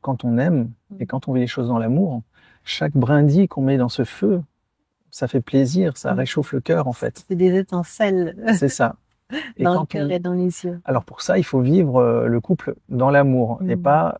quand on aime et quand on vit les choses dans l'amour, chaque brindille qu'on met dans ce feu, ça fait plaisir, ça réchauffe le cœur en fait. C'est des étincelles C'est ça. Et dans le quand cœur et dans les yeux. Alors pour ça, il faut vivre le couple dans l'amour et pas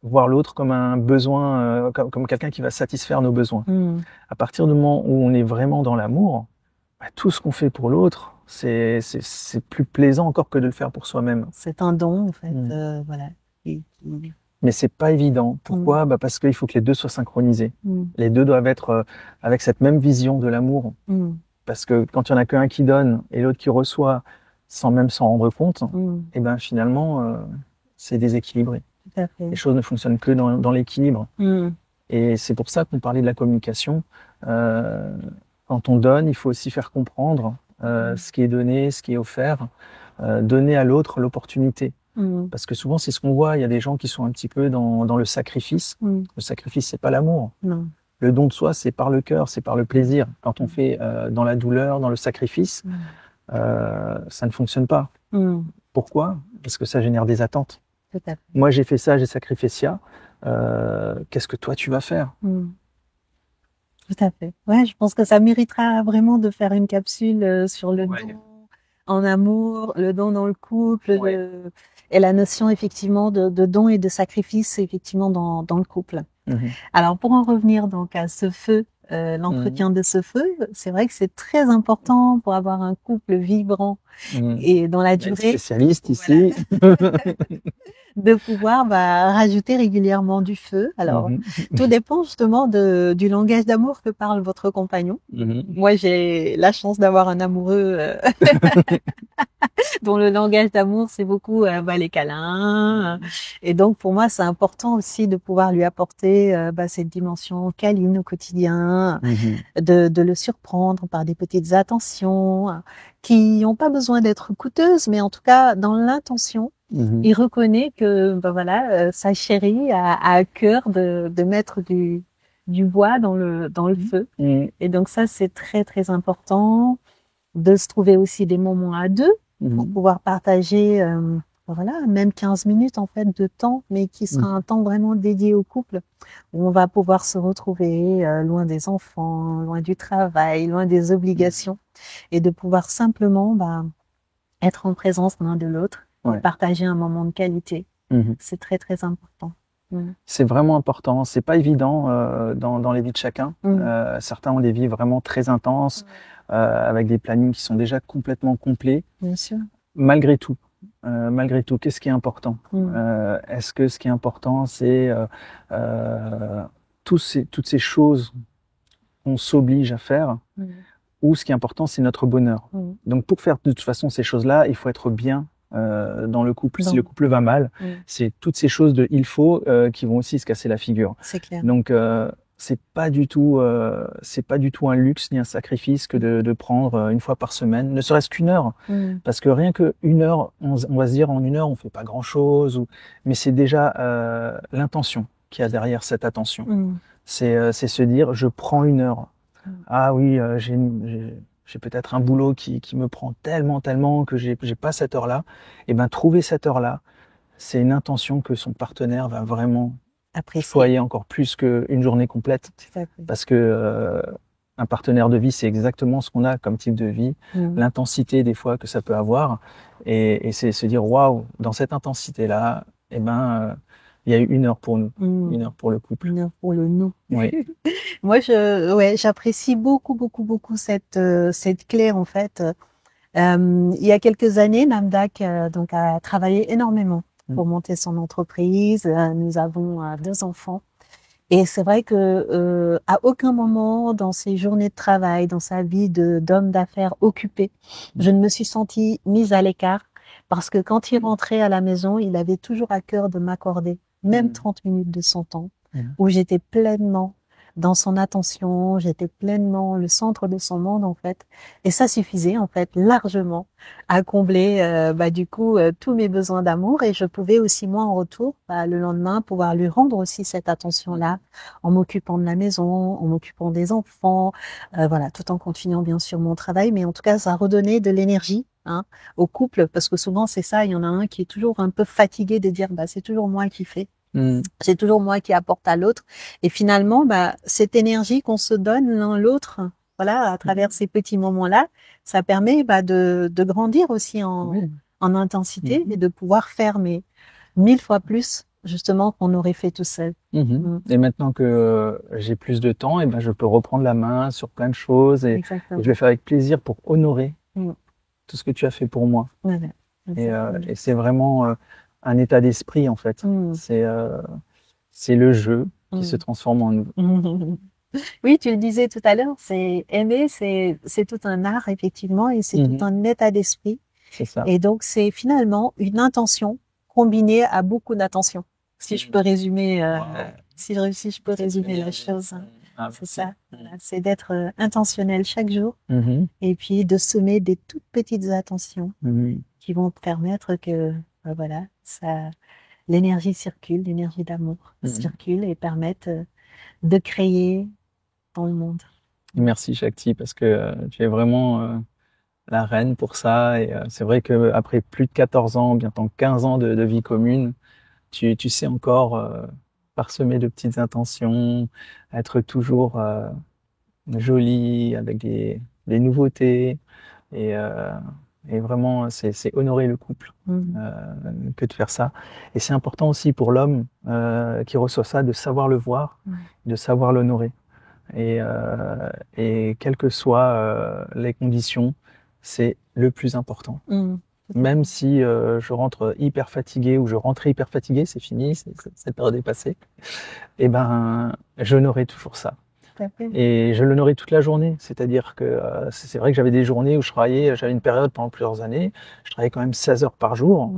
voir l'autre comme un besoin, comme quelqu'un qui va satisfaire nos besoins. À partir du moment où on est vraiment dans l'amour, bah, tout ce qu'on fait pour l'autre, c'est plus plaisant encore que de le faire pour soi-même. C'est un don en fait, voilà. Mais c'est pas évident. Pourquoi? Bah parce qu'il faut que les deux soient synchronisés. Les deux doivent être avec cette même vision de l'amour. Parce que quand il y en a qu'un qui donne et l'autre qui reçoit sans même s'en rendre compte, et ben finalement c'est déséquilibré. Tout à fait. Les choses ne fonctionnent que dans l'équilibre. Et c'est pour ça qu'on parlait de la communication. Quand on donne, il faut aussi faire comprendre ce qui est donné, ce qui est offert, donner à l'autre l'opportunité. Parce que souvent, c'est ce qu'on voit. Il y a des gens qui sont un petit peu dans le sacrifice. Le sacrifice, c'est pas l'amour. Le don de soi, c'est par le cœur, c'est par le plaisir. Quand on fait dans la douleur, dans le sacrifice, ça ne fonctionne pas. Pourquoi? Parce que ça génère des attentes. Tout à fait. Moi, j'ai fait ça, j'ai sacrifié ça. Qu'est-ce que toi, tu vas faire? Tout à fait. Ouais, je pense que ça méritera vraiment de faire une capsule sur le don en amour, le don dans le couple, et la notion effectivement de don et de sacrifice effectivement dans le couple. Alors pour en revenir donc à ce feu, l'entretien de ce feu, c'est vrai que c'est très important pour avoir un couple vibrant et dans la durée. Spécialiste ici. De pouvoir rajouter régulièrement du feu. Alors, tout dépend justement du langage d'amour que parle votre compagnon. Moi, j'ai la chance d'avoir un amoureux dont le langage d'amour, c'est beaucoup les câlins. Et donc, pour moi, c'est important aussi de pouvoir lui apporter cette dimension câline au quotidien, de le surprendre par des petites attentions qui n'ont pas besoin d'être coûteuses, mais en tout cas, dans l'intention, il reconnaît que sa chérie a à cœur de mettre du bois dans le feu. Et donc ça, c'est très très important de se trouver aussi des moments à deux pour pouvoir partager même 15 minutes en fait de temps, mais qui sera un temps vraiment dédié au couple, où on va pouvoir se retrouver loin des enfants, loin du travail, loin des obligations, et de pouvoir simplement être en présence l'un de l'autre. Partager un moment de qualité. C'est très, très important. C'est vraiment important. C'est pas évident dans les vies de chacun. Certains ont des vies vraiment très intenses, avec des plannings qui sont déjà complètement complets. Bien sûr. Malgré tout, qu'est-ce qui est important? Est-ce que ce qui est important, c'est toutes ces choses qu'on s'oblige à faire, ou ce qui est important, c'est notre bonheur? Donc pour faire de toute façon ces choses-là, il faut être bien dans le couple. Si le couple va mal, c'est toutes ces choses de il faut qui vont aussi se casser la figure. C'est clair. Donc c'est pas du tout un luxe ni un sacrifice que de prendre une fois par semaine, ne serait-ce qu'une heure, parce que rien que une heure, on va se dire en une heure on fait pas grand-chose, mais c'est déjà l'intention qu'il y a derrière cette attention. C'est se dire je prends une heure. Ah oui, j'ai peut-être un boulot qui me prend tellement que j'ai pas cette heure-là. Et ben trouver cette heure-là, c'est une intention que son partenaire va vraiment apprécier encore plus qu'une journée complète. Parce que un partenaire de vie, c'est exactement ce qu'on a comme type de vie, l'intensité des fois que ça peut avoir, et c'est se dire waouh, dans cette intensité-là, il y a eu une heure pour nous, une heure pour le couple. Une heure pour le nous. Oui. Moi, j'apprécie beaucoup cette clé en fait. Il y a quelques années, Namdak a travaillé énormément pour monter son entreprise. Nous avons 2 enfants. Et c'est vrai que à aucun moment dans ses journées de travail, dans sa vie d'homme d'affaires occupé, je ne me suis sentie mise à l'écart, parce que quand il rentrait à la maison, il avait toujours à cœur de m'accorder même 30 minutes de son temps, où j'étais pleinement dans son attention, j'étais pleinement le centre de son monde en fait, et ça suffisait en fait largement à combler tous mes besoins d'amour, et je pouvais aussi moi en retour le lendemain pouvoir lui rendre aussi cette attention-là en m'occupant de la maison, en m'occupant des enfants, tout en continuant bien sûr mon travail, mais en tout cas ça redonnait de l'énergie au couple, parce que souvent c'est ça, il y en a un qui est toujours un peu fatigué de dire c'est toujours moi qui fais. C'est toujours moi qui apporte à l'autre. Et finalement, cette énergie qu'on se donne l'un l'autre, voilà, à travers ces petits moments-là, ça permet de grandir aussi en intensité et de pouvoir faire 1000 fois plus justement qu'on aurait fait tout seul. Et maintenant que j'ai plus de temps, et ben je peux reprendre la main sur plein de choses et je vais faire avec plaisir pour honorer tout ce que tu as fait pour moi. Voilà. Et c'est vraiment un état d'esprit en fait. C'est le jeu qui se transforme en nous. Oui, tu le disais tout à l'heure, c'est aimer, c'est tout un art effectivement et c'est tout un état d'esprit. C'est ça. Et donc c'est finalement une intention combinée à beaucoup d'attention. Si je peux résumer, si je peux résumer la chose, c'est ça. Voilà, c'est d'être intentionnel chaque jour et puis de semer des toutes petites attentions qui vont permettre que, voilà, l'énergie circule, l'énergie d'amour circule et permettent de créer dans le monde. Merci Shakti parce que tu es vraiment la reine pour ça et c'est vrai que après plus de 14 ans, bientôt 15 ans de vie commune, tu sais encore parsemer de petites intentions, être toujours jolie avec des nouveautés et vraiment c'est honorer le couple que de faire ça. Et c'est important aussi pour l'homme qui reçoit ça de savoir le voir, de savoir l'honorer. Et quelles que soient les conditions, c'est le plus important. Même si je rentre hyper fatigué ou je rentrais hyper fatigué, c'est fini, cette période est passée, et ben j'honorais toujours ça. Et je l'honorais toute la journée, c'est-à-dire que c'est vrai que j'avais des journées où je travaillais, j'avais une période pendant plusieurs années, je travaillais quand même 16 heures par jour.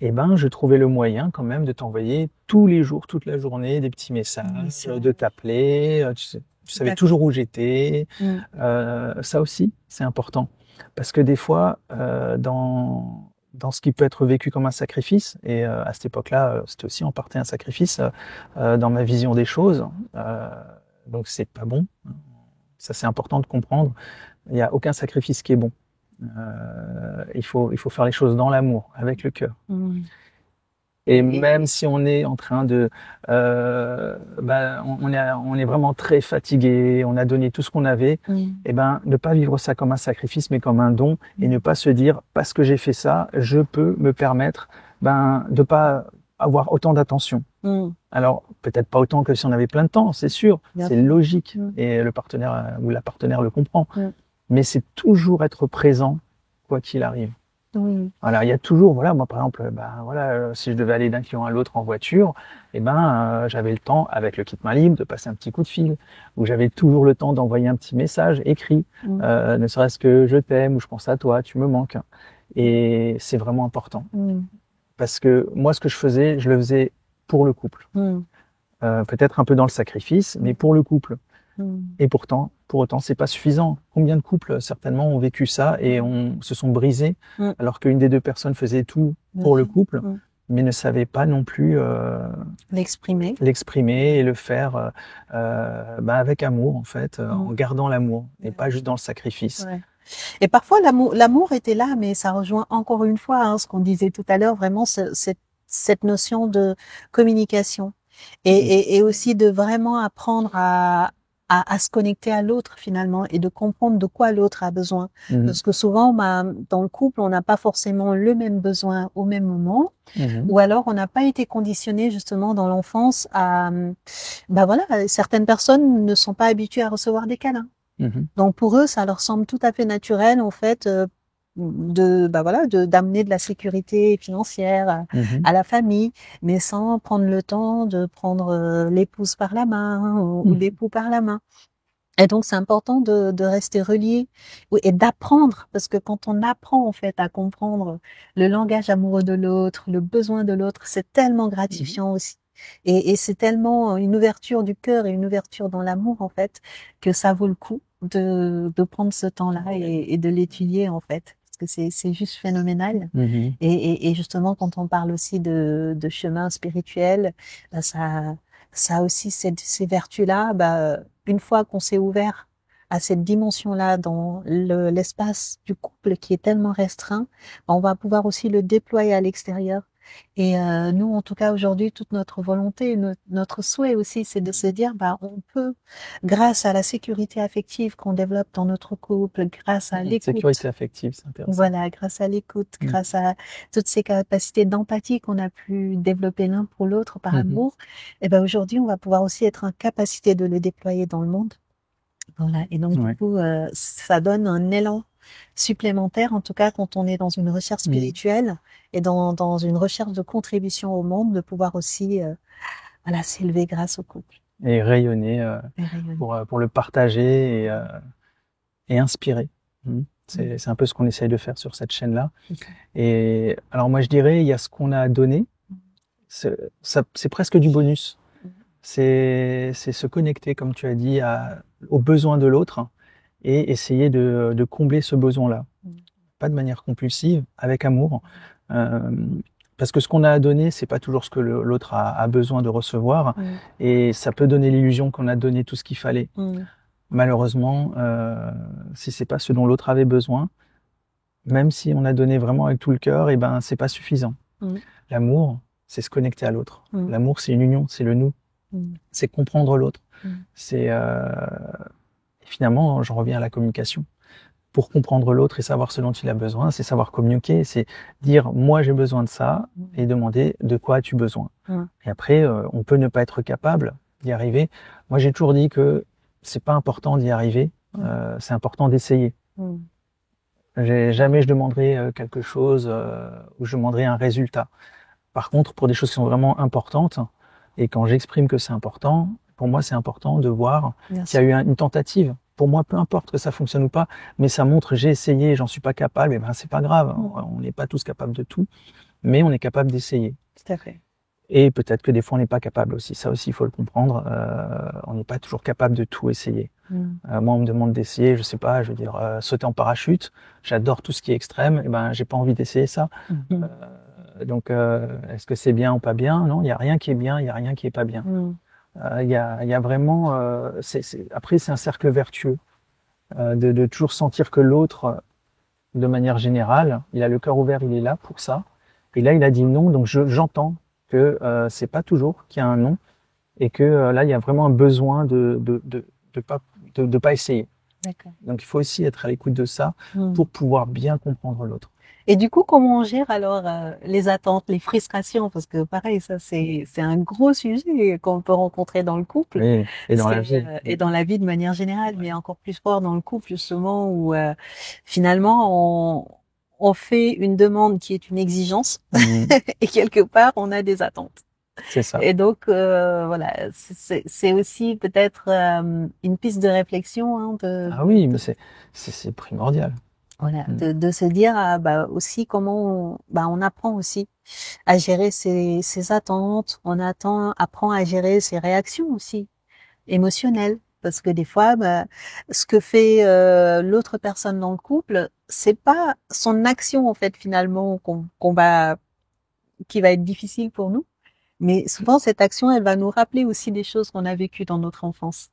Et ben, je trouvais le moyen quand même de t'envoyer tous les jours, toute la journée, des petits messages, de t'appeler. Tu savais toujours où j'étais. Ça aussi, c'est important. Parce que des fois, dans ce qui peut être vécu comme un sacrifice, et à cette époque-là, c'était aussi en partie un sacrifice dans ma vision des choses. Donc c'est pas bon. Ça, c'est important de comprendre. Il n'y a aucun sacrifice qui est bon. Il faut faire les choses dans l'amour, avec le cœur. Et même si on est en train de, on est vraiment très fatigué, on a donné tout ce qu'on avait, et ben ne pas vivre ça comme un sacrifice, mais comme un don, et ne pas se dire parce que j'ai fait ça, je peux me permettre, de pas avoir autant d'attention. Alors peut-être pas autant que si on avait plein de temps, c'est sûr, c'est logique, et le partenaire ou la partenaire le comprend. Mais c'est toujours être présent, quoi qu'il arrive. Voilà, il y a toujours, voilà, moi par exemple, si je devais aller d'un client à l'autre en voiture, j'avais le temps avec le kit main libre de passer un petit coup de fil, où j'avais toujours le temps d'envoyer un petit message écrit, ne serait-ce que je t'aime ou je pense à toi, tu me manques. Et c'est vraiment important, parce que moi, ce que je le faisais pour le couple, peut-être un peu dans le sacrifice, mais pour le couple. Et pourtant, pour autant, c'est pas suffisant. Combien de couples, certainement, ont vécu ça et se sont brisés, alors qu'une des deux personnes faisait tout pour le couple, mais ne savait pas non plus l'exprimer et le faire avec amour, en fait, en gardant l'amour, et pas juste dans le sacrifice. Et parfois, l'amour était là, mais ça rejoint encore une fois ce qu'on disait tout à l'heure, vraiment cette notion de communication. Et aussi de vraiment apprendre à se connecter à l'autre finalement et de comprendre de quoi l'autre a besoin. Parce que souvent, dans le couple, on n'a pas forcément le même besoin au même moment, ou alors on n'a pas été conditionné justement dans l'enfance à, certaines personnes ne sont pas habituées à recevoir des câlins. Donc pour eux, ça leur semble tout à fait naturel en fait d'amener de la sécurité financière à la famille, mais sans prendre le temps de prendre l'épouse par la main ou l'époux par la main. Et donc c'est important de rester relié et d'apprendre, parce que quand on apprend en fait à comprendre le langage amoureux de l'autre, le besoin de l'autre, c'est tellement gratifiant aussi. Et c'est tellement une ouverture du cœur et une ouverture dans l'amour en fait que ça vaut le coup de prendre ce temps-là et de l'étudier en fait. Parce que c'est juste phénoménal. Et justement, quand on parle aussi de chemin spirituel, ça a aussi ces vertus-là. Une fois qu'on s'est ouvert à cette dimension-là dans l'espace du couple qui est tellement restreint, on va pouvoir aussi le déployer à l'extérieur Et nous, en tout cas aujourd'hui, toute notre volonté, notre souhait aussi, c'est de se dire, bah, on peut, grâce à la sécurité affective qu'on développe dans notre couple, grâce à l'écoute. Sécurité affective, c'est intéressant. Voilà, grâce à l'écoute, grâce à toutes ces capacités d'empathie qu'on a pu développer l'un pour l'autre par amour, et ben aujourd'hui, on va pouvoir aussi être en capacité de le déployer dans le monde. Voilà. Et donc, du coup, ça donne un élan supplémentaire, en tout cas, quand on est dans une recherche spirituelle et dans une recherche de contribution au monde, de pouvoir aussi, voilà, s'élever grâce au couple. Et rayonner, pour le partager et inspirer. C'est un peu ce qu'on essaye de faire sur cette chaîne-là. Et alors moi, je dirais, il y a ce qu'on a donné. C'est presque du bonus. C'est se connecter, comme tu as dit, aux besoins de l'autre et essayer de combler ce besoin-là. Pas de manière compulsive, avec amour. Parce que ce qu'on a à donner, c'est pas toujours ce que l'autre a besoin de recevoir. Et ça peut donner l'illusion qu'on a donné tout ce qu'il fallait. Malheureusement, si c'est pas ce dont l'autre avait besoin, même si on a donné vraiment avec tout le cœur, et ben c'est pas suffisant. L'amour, c'est se connecter à l'autre. L'amour, c'est une union, c'est le nous. C'est comprendre l'autre. C'est finalement, j'en reviens à la communication. Pour comprendre l'autre et savoir ce dont il a besoin, c'est savoir communiquer, c'est dire moi j'ai besoin de ça et demander de quoi as-tu besoin. Et après, on peut ne pas être capable d'y arriver. Moi, j'ai toujours dit que c'est pas important d'y arriver, c'est important d'essayer. Jamais je demanderai quelque chose ou je demanderai un résultat. Par contre, pour des choses qui sont vraiment importantes, et quand j'exprime que c'est important, pour moi, c'est important de voir qu'il y a eu une tentative. Pour moi, peu importe que ça fonctionne ou pas, mais ça montre j'ai essayé, j'en suis pas capable, et ben c'est pas grave. On n'est pas tous capables de tout, mais on est capable d'essayer. Tout à fait. Et peut-être que des fois on n'est pas capable aussi. Ça aussi, il faut le comprendre. On n'est pas toujours capable de tout essayer. Moi, on me demande d'essayer, je sais pas, je veux dire sauter en parachute. J'adore tout ce qui est extrême. Et ben, j'ai pas envie d'essayer ça. Donc, est-ce que c'est bien ou pas bien? Non, il y a rien qui est bien, il y a rien qui est pas bien. Il y a vraiment. Après, c'est un cercle vertueux de toujours sentir que l'autre, de manière générale, il a le cœur ouvert, il est là pour ça. Et là, il a dit non, donc j'entends que c'est pas toujours qu'il y a un non et que là, il y a vraiment un besoin de pas essayer. Donc, il faut aussi être à l'écoute de ça pour pouvoir bien comprendre l'autre. Et du coup, comment on gère alors les attentes, les frustrations? Parce que pareil, ça c'est un gros sujet qu'on peut rencontrer dans le couple. Oui, et dans la vie. Et dans la vie de manière générale, mais encore plus fort dans le couple justement où finalement on fait une demande qui est une exigence et quelque part on a des attentes. C'est ça. Et donc voilà, c'est aussi peut-être une piste de réflexion. Ah oui, mais c'est primordial. Voilà, de se dire bah aussi comment on apprend aussi à gérer ses attentes, apprend à gérer ses réactions aussi émotionnelles, parce que des fois ce que fait l'autre personne dans le couple, c'est pas son action en fait finalement qui va être difficile pour nous. Mais souvent, cette action, elle va nous rappeler aussi des choses qu'on a vécues dans notre enfance.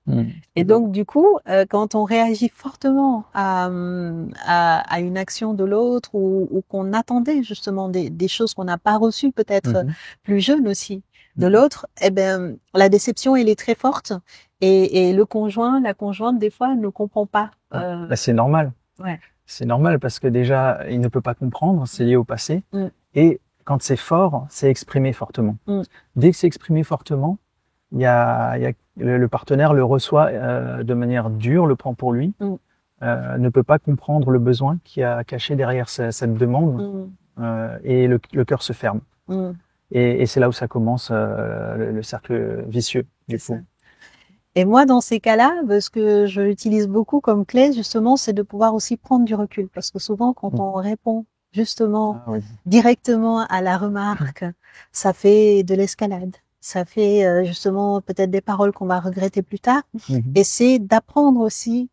Et donc, du coup, quand on réagit fortement à une action de l'autre ou qu'on attendait justement des choses qu'on n'a pas reçues, peut-être plus jeunes aussi, de l'autre, eh ben, la déception, elle est très forte. Et la conjointe, des fois, ne comprend pas. Bah, c'est normal. Ouais. C'est normal parce que déjà, il ne peut pas comprendre, c'est lié au passé. Et quand c'est fort, c'est exprimé fortement. Dès que c'est exprimé fortement, le partenaire le reçoit de manière dure, le prend pour lui, ne peut pas comprendre le besoin qui a caché derrière cette demande, et le cœur se ferme. Et c'est là où ça commence le cercle vicieux du coup. Et moi, dans ces cas-là, ce que je utilise beaucoup comme clé, justement, c'est de pouvoir aussi prendre du recul, parce que souvent, quand on répond justement directement à la remarque, ça fait de l'escalade. Ça fait justement peut-être des paroles qu'on va regretter plus tard. Et c'est d'apprendre aussi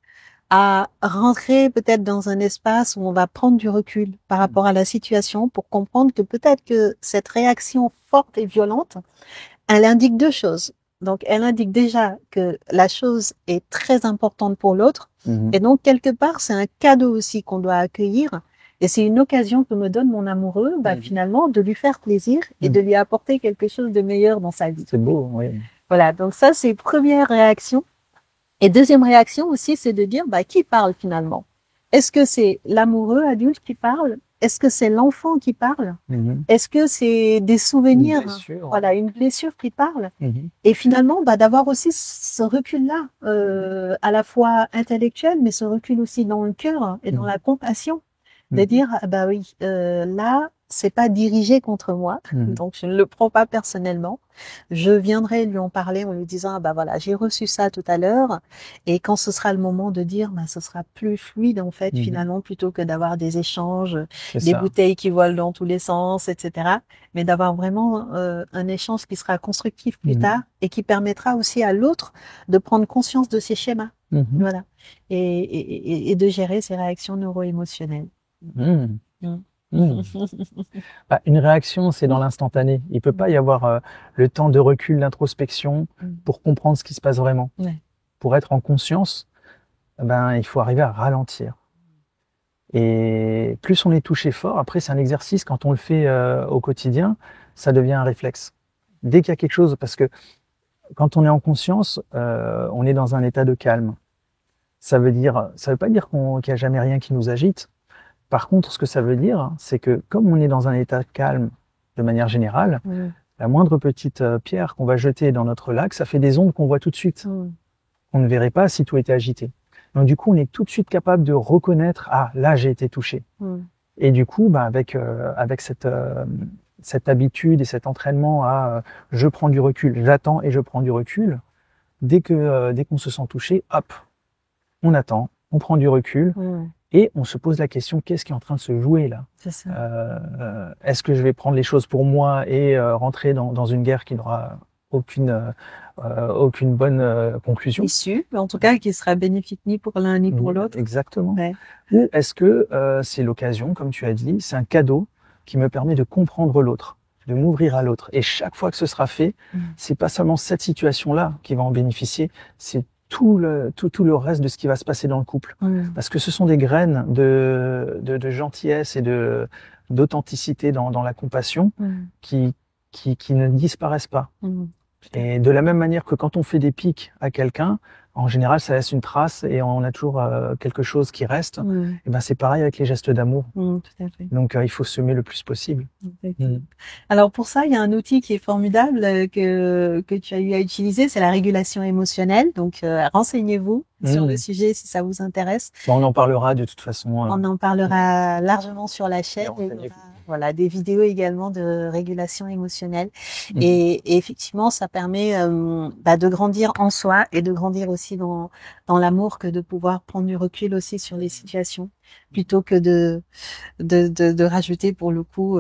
à rentrer peut-être dans un espace où on va prendre du recul par rapport à la situation pour comprendre que peut-être que cette réaction forte et violente, elle indique deux choses. Donc, elle indique déjà que la chose est très importante pour l'autre. Et donc, quelque part, c'est un cadeau aussi qu'on doit accueillir. Et c'est une occasion que me donne mon amoureux, finalement, de lui faire plaisir et de lui apporter quelque chose de meilleur dans sa vie. C'est beau, oui. Voilà, donc ça, c'est première réaction. Et deuxième réaction aussi, c'est de dire, qui parle finalement? Est-ce que c'est l'amoureux adulte qui parle? Est-ce que c'est l'enfant qui parle? Est-ce que c'est des souvenirs? Voilà, une blessure qui parle. Et finalement, d'avoir aussi ce recul-là, à la fois intellectuel, mais ce recul aussi dans le cœur et dans la compassion, de dire, oui, là, c'est pas dirigé contre moi, donc je ne le prends pas personnellement. Je viendrai lui en parler en lui disant, voilà, j'ai reçu ça tout à l'heure, et quand ce sera le moment de dire, ce sera plus fluide en fait, finalement, plutôt que d'avoir des échanges, des bouteilles qui volent dans tous les sens, etc. Mais d'avoir vraiment un échange qui sera constructif plus tard et qui permettra aussi à l'autre de prendre conscience de ses schémas, voilà, et de gérer ses réactions neuro-émotionnelles. Une réaction, c'est dans l'instantané. Il peut pas y avoir le temps de recul, d'introspection pour comprendre ce qui se passe vraiment. Pour être en conscience, il faut arriver à ralentir. Et plus on est touché fort, après c'est un exercice, quand on le fait au quotidien, ça devient un réflexe. Dès qu'il y a quelque chose, parce que quand on est en conscience, on est dans un état de calme. Ça veut pas dire qu'il n'y a jamais rien qui nous agite. Par contre, ce que ça veut dire, c'est que comme on est dans un état calme de manière générale, la moindre petite pierre qu'on va jeter dans notre lac, ça fait des ondes qu'on voit tout de suite. On ne verrait pas si tout était agité. Donc du coup, on est tout de suite capable de reconnaître, là j'ai été touché. Et du coup, avec cette habitude et cet entraînement à je prends du recul, j'attends et je prends du recul, dès qu'on se sent touché, hop, on attend, on prend du recul. Et on se pose la question, qu'est-ce qui est en train de se jouer là? Est-ce que je vais prendre les choses pour moi et rentrer dans une guerre qui n'aura aucune bonne conclusion? Issue, mais en tout cas qui sera bénéfique ni pour l'un ni pour l'autre. Exactement. Ou est-ce que c'est l'occasion, comme tu as dit, c'est un cadeau qui me permet de comprendre l'autre, de m'ouvrir à l'autre. Et chaque fois que ce sera fait, c'est pas seulement cette situation-là qui va en bénéficier, c'est tout le reste de ce qui va se passer dans le couple. Parce que ce sont des graines de gentillesse et d'authenticité dans la compassion qui ne disparaissent pas. Et de la même manière que quand on fait des pics à quelqu'un, en général, ça laisse une trace et on a toujours quelque chose qui reste. Et c'est pareil avec les gestes d'amour. Tout à fait. Donc, il faut semer le plus possible. Alors, pour ça, il y a un outil qui est formidable que tu as eu à utiliser, c'est la régulation émotionnelle. Donc, renseignez-vous sur le sujet si ça vous intéresse. On en parlera de toute façon. On en parlera largement sur la chaîne. Voilà, des vidéos également de régulation émotionnelle. Et effectivement, ça permet de grandir en soi et de grandir aussi dans l'amour, que de pouvoir prendre du recul aussi sur les situations, plutôt que de rajouter pour le coup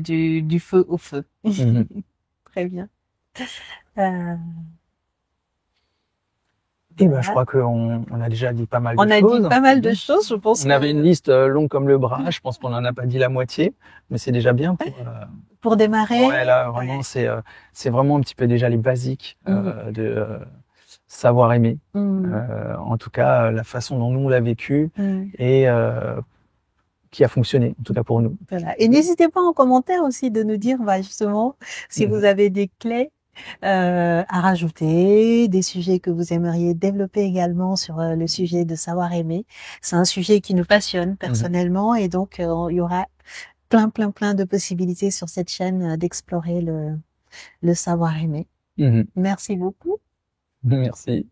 du feu au feu. Très bien. Je crois qu'on a déjà dit pas mal de choses. On a dit pas mal de choses, je pense. On avait une liste longue comme le bras. Je pense qu'on en a pas dit la moitié, mais c'est déjà bien pour démarrer. Ouais, là, vraiment, c'est vraiment un petit peu déjà les basiques de savoir aimer. En tout cas, la façon dont nous on l'a vécu et qui a fonctionné, en tout cas pour nous. Voilà. Et n'hésitez pas en commentaire aussi de nous dire justement si vous avez des clés à rajouter, des sujets que vous aimeriez développer également sur le sujet de savoir aimer. C'est un sujet qui nous passionne personnellement et donc il y aura plein de possibilités sur cette chaîne d'explorer le savoir aimer. Merci beaucoup. Merci.